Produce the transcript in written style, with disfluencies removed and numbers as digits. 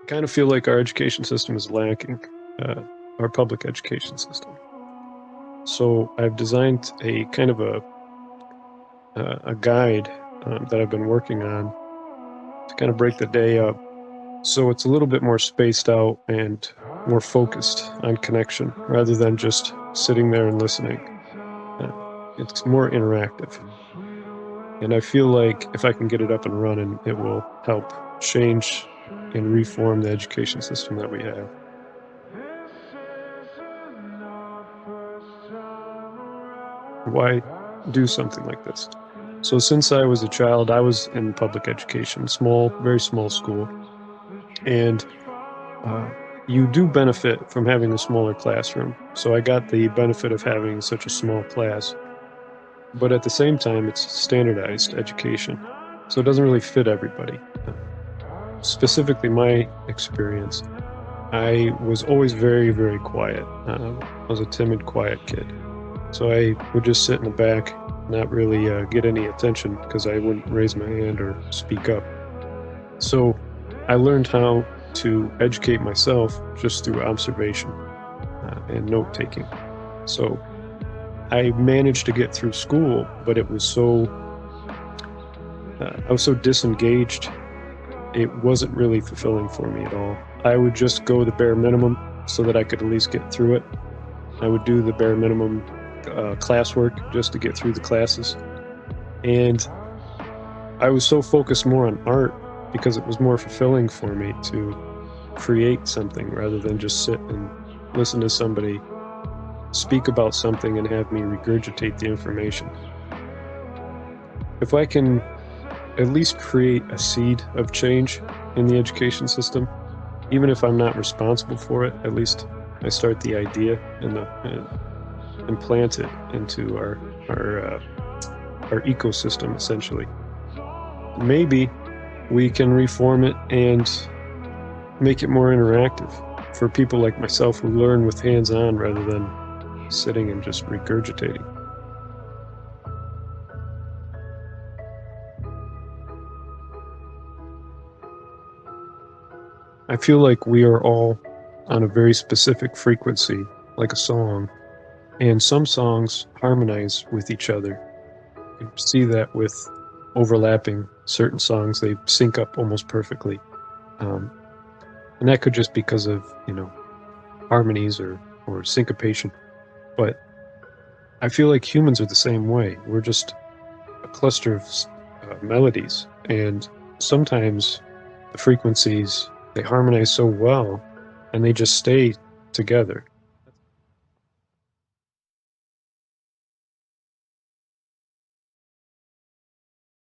kind of feel like our education system is lacking, our public education system. So I've designed a kind of a guide that I've been working on to kind of break the day up. So it's a little bit more spaced out and more focused on connection rather than just sitting there and listening. It's more interactive. And I feel like if I can get it up and running, it will help change and reform the education system that we have. Why do something like this? So since I was a child, I was in public education, small, very small school, and uh, you do benefit from having a smaller classroom. So I got the benefit of having such a small class, but at the same time, it's standardized education, so it doesn't really fit everybody. Specifically, my experience, I was always very, very quiet. I was a timid, quiet kid. So I would just sit in the back, not really get any attention because I wouldn't raise my hand or speak up. So I learned how to educate myself just through observation and note taking. So I managed to get through school, but it was I was so disengaged, it wasn't really fulfilling for me at all. I would just go the bare minimum so that I could at least get through it. I would do the bare minimum classwork just to get through the classes. And I was so focused more on art because it was more fulfilling for me to create something rather than just sit and listen to somebody speak about something and have me regurgitate the information. If I can at least create a seed of change in the education system, even if I'm not responsible for it, at least I start the idea and plant it into our ecosystem, essentially. Maybe we can reform it and make it more interactive for people like myself who learn with hands-on rather than sitting and just regurgitating. I feel like we are all on a very specific frequency, like a song, and some songs harmonize with each other. You see that with overlapping certain songs, they sync up almost perfectly. Um, and that could just because of, harmonies or syncopation. But I feel like humans are the same way. We're just a cluster of melodies, and sometimes the frequencies, they harmonize so well and they just stay together.